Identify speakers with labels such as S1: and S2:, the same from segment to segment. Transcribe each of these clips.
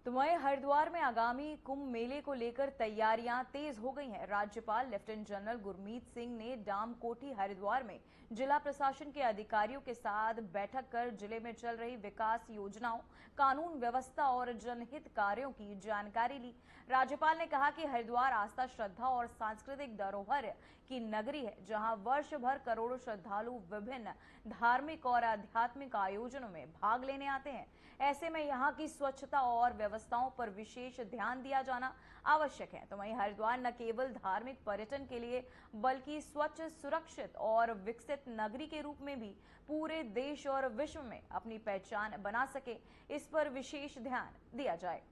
S1: तो वहीं हरिद्वार में आगामी कुंभ मेले को लेकर तैयारियां तेज हो गई हैं। राज्यपाल लेफ्टिनेंट जनरल गुरमीत सिंह ने डामकोठी हरिद्वार में जिला प्रशासन के अधिकारियों के साथ बैठक कर जिले में चल रही विकास योजनाओं, कानून व्यवस्था और जनहित कार्यों की जानकारी ली। राज्यपाल ने कहा कि हरिद्वार आस्था, श्रद्धा और सांस्कृतिक धरोहर की नगरी है, जहां वर्ष भर करोड़ों श्रद्धालु विभिन्न धार्मिक और आध्यात्मिक आयोजनों में भाग लेने आते हैं। ऐसे में यहाँ की स्वच्छता और व्यवस्थाओं पर विशेष ध्यान दिया जाना आवश्यक है। तो वहीं हरिद्वार न केवल धार्मिक पर्यटन के लिए बल्कि स्वच्छ, सुरक्षित और विकसित नगरी के रूप में भी पूरे देश और विश्व में अपनी पहचान बना सके, इस पर विशेष ध्यान दिया जाए।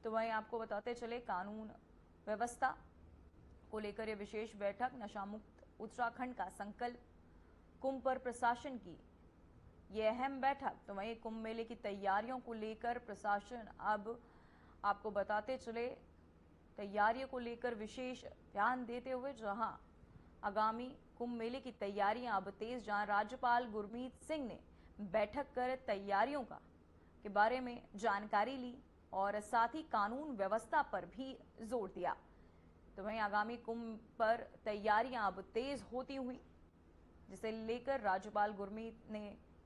S1: तो वहीं आपको बताते चले, कानून व्यवस्था को लेकर यह विशेष बैठक, नशा मुक्त उत्तराखंड का संकल्प, कुंभ पर प्रशासन की यह अहम बैठक। तो वहीं कुंभ मेले की तैयारियों को लेकर प्रशासन अब आपको बताते चले, तैयारियों को लेकर विशेष ध्यान देते हुए जहां आगामी कुंभ मेले की तैयारियां अब तेज, जहां राज्यपाल गुरमीत सिंह ने बैठक कर तैयारियों के बारे में जानकारी ली और साथ ही कानून व्यवस्था पर भी जोर दिया। तो वहीं आगामी कुंभ पर तैयारियां अब तेज होती हुई, जिसे लेकर राज्यपाल गुरमीत ने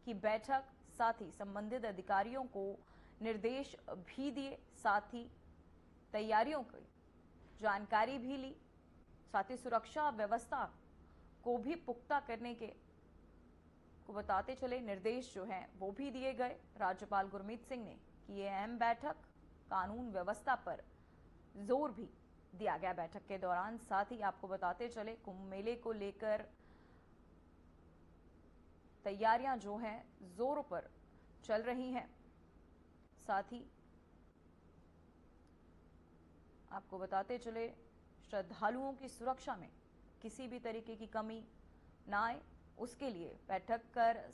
S1: की बैठक, साथ ही संबंधित अधिकारियों को निर्देश भी दिए, साथ ही तैयारियों की जानकारी भी ली, साथ ही सुरक्षा व्यवस्था को भी पुख्ता करने के को बताते चले निर्देश जो हैं वो भी दिए गए। राज्यपाल गुरमीत सिंह ने की ये अहम बैठक, कानून व्यवस्था पर जोर भी दिया गया बैठक के दौरान। साथ ही आपको बताते चले, कुंभ मेले को लेकर तैयारियां जो हैं जोरों पर चल रही हैं। साथ ही आपको बताते चले, श्रद्धालुओं की सुरक्षा में किसी भी तरीके की कमी ना आए, उसके लिए बैठक कर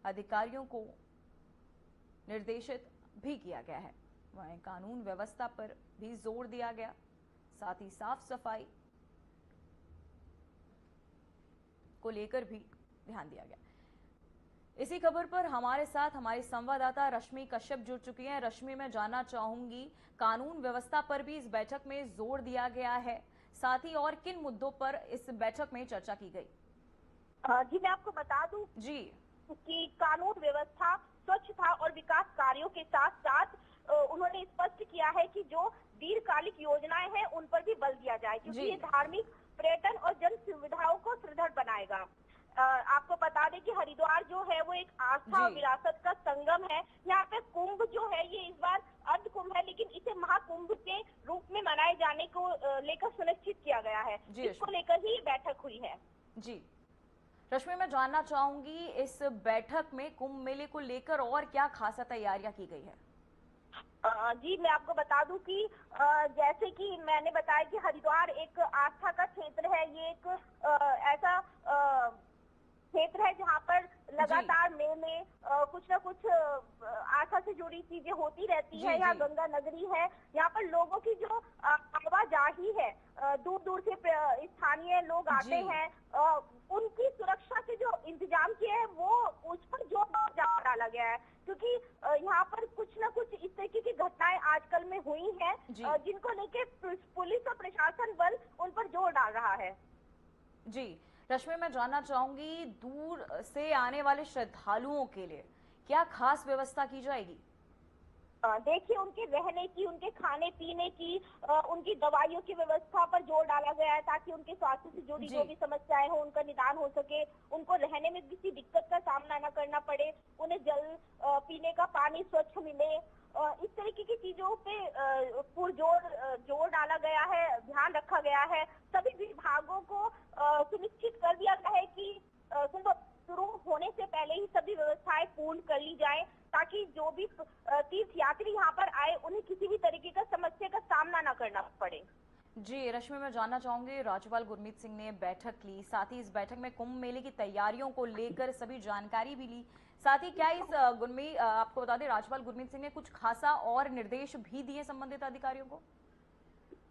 S1: अधिकारियों को निर्देशित भी किया गया है। वहीं कानून व्यवस्था पर भी जोर दिया गया, साथ ही साफ सफाई को लेकर भी ध्यान दिया गया। इसी खबर पर हमारे साथ हमारी संवाददाता रश्मि कश्यप जुड़ चुकी हैं। रश्मि, मैं जानना चाहूंगी, कानून व्यवस्था पर भी इस बैठक में जोर दिया गया है, साथ ही और किन मुद्दों पर इस बैठक में चर्चा की गई?
S2: जी, मैं आपको बता दूं
S1: जी
S2: कि कानून व्यवस्था, स्वच्छता और विकास कार्यों के साथ साथ उन्होंने स्पष्ट किया है कि जो दीर्घकालिक योजनाएं हैं उन पर भी बल दिया जाए, क्योंकि ये धार्मिक, पर्यटन और जन सुविधाओं को सुदृढ़ बनाएगा। आपको बता दें कि हरिद्वार जो है वो एक आस्था और विरासत का संगम है। यहाँ पे कुंभ जो है ये इस बार अर्ध कुंभ है, लेकिन इसे महाकुंभ के रूप में मनाए जाने को लेकर सुनिश्चित किया गया है। इसको लेकर ही बैठक हुई है।
S1: जी रश्मि, मैं जानना चाहूंगी, इस बैठक में कुंभ मेले को लेकर और क्या खासा तैयारियां की गई है?
S2: जी, मैं आपको बता दूं कि जैसे कि मैंने बताया कि हरिद्वार एक आस्था का क्षेत्र है। ये एक ऐसा क्षेत्र है जहाँ पर लगातार मेले, कुछ न कुछ आस्था से जुड़ी चीजें होती रहती है। यहाँ गंगा नगरी है, यहाँ पर लोगों की जो आवाजाही है, दूर दूर से स्थानीय लोग आते हैं, उनकी सुरक्षा के जो इंतजाम किए हैं वो उस पर जोर डाला गया है, क्योंकि यहाँ पर कुछ न कुछ इस तरीके की घटनाएं आजकल में हुई हैं, जिनको लेके पुलिस और प्रशासन बल उन पर जोर डाल रहा है।
S1: जी रश्मि, मैं जानना चाहूंगी, दूर से आने वाले श्रद्धालुओं के लिए क्या खास व्यवस्था की जाएगी?
S2: देखिए, उनके रहने की, उनके खाने पीने की, उनकी दवाइयों की व्यवस्था पर जोर डाला गया है, ताकि उनके स्वास्थ्य से जुड़ी जो भी समस्याएं हो उनका निदान हो सके, उनको रहने में किसी दिक्कत का सामना न करना पड़े, उन्हें जल, पीने का पानी स्वच्छ मिले। इस तरीके की चीजों पे जोर डाला गया है, ध्यान रखा गया है। सभी विभागों को सुनिश्चित कर दिया गया है कि कुंभ शुरू होने से पहले ही सभी व्यवस्थाएं पूर्ण कर ली जाए, ताकि जो भी तीर्थ यात्री यहाँ पर आए उन्हें किसी भी तरीके का समस्या का सामना न करना पड़े।
S1: जी रश्मि, मैं जानना चाहूंगी, राज्यपाल गुरमीत सिंह ने बैठक ली, साथ ही इस बैठक में कुंभ मेले की तैयारियों को लेकर सभी जानकारी भी ली, साथ ही क्या इस आपको बता दें, राज्यपाल गुरमीत सिंह ने कुछ खासा और निर्देश भी दिए संबंधित अधिकारियों को?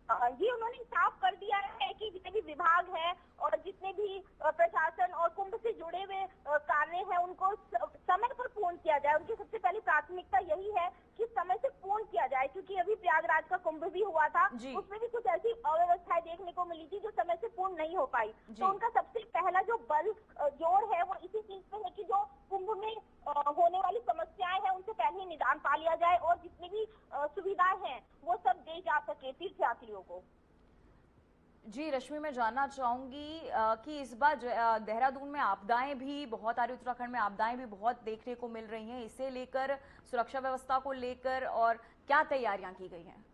S2: जी, उन्होंने साफ कर दिया है कि जितने भी विभाग हैं और जितने भी प्रशासन और कुंभ से से जुड़े हुए कार्य हैं उनको समय पर पूर्ण किया जाए। उनकी सबसे पहली प्राथमिकता यही है कि समय से पूर्ण किया जाए, क्योंकि अभी प्रयागराज का कुंभ भी हुआ था, उसमें भी कुछ ऐसी अव्यवस्थाएं देखने को मिली थी जो समय से पूर्ण नहीं हो पाई। तो उनका सबसे पहला जो बल जोर है वो इसी चीज पे है कि जो कुंभ में होने वाली समस्याएं हैं उनसे पहले निदान पा लिया जाए और जितनी भी सुविधाएं हैं वो सब दी जा सके तीर्थयात्रियों को।
S1: जी रश्मि, मैं जानना चाहूंगी कि इस बार देहरादून में आपदाएं भी बहुत आ रही, उत्तराखंड में आपदाएं भी बहुत देखने को मिल रही हैं, इसे लेकर सुरक्षा व्यवस्था को लेकर और क्या तैयारियां की गई हैं?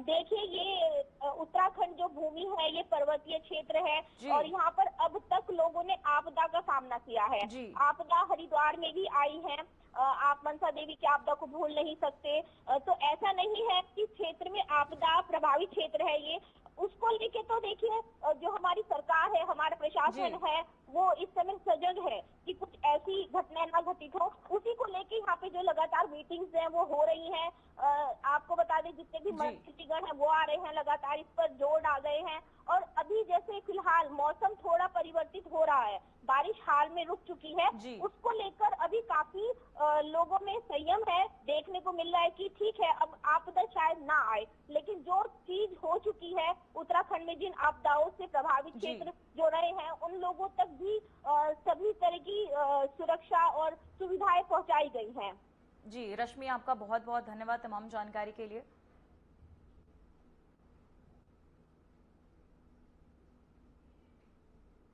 S2: देखिए, ये उत्तराखंड जो भूमि है ये पर्वतीय क्षेत्र है और यहाँ पर अब तक लोगों ने आपदा का सामना किया है। आपदा हरिद्वार में भी आई है, आप मनसा देवी की आपदा को भूल नहीं सकते। तो ऐसा नहीं है कि क्षेत्र में आपदा प्रभावित क्षेत्र है ये, उसको लेके तो देखिए जो हमारी सरकार है, हमारा प्रशासन है, वो इस समय सजग है कि कुछ ऐसी घटनाएं ना घटित हो। उसी को लेके यहाँ पे जो लगातार मीटिंग्स हैं वो हो रही हैं। आपको बता दें जितने भी मंत्रीगण हैं वो आ रहे हैं, लगातार इस पर जोर डाल रहे हैं। और अभी जैसे फिलहाल मौसम थोड़ा परिवर्तित हो रहा है, बारिश हाल में रुक चुकी है, उसको लेकर अभी काफी लोगों में संयम है। देखने को मिल रहा है कि ठीक है अब आपदा शायद ना आए, लेकिन जो चीज हो चुकी है उत्तराखंड में, जिन आपदाओं से प्रभावित क्षेत्र जो रहे हैं उन लोगों तक भी सभी तरह की सुरक्षा और सुविधाएं पहुंचाई गई हैं।
S1: जी रश्मि, आपका बहुत बहुत धन्यवाद तमाम जानकारी के लिए।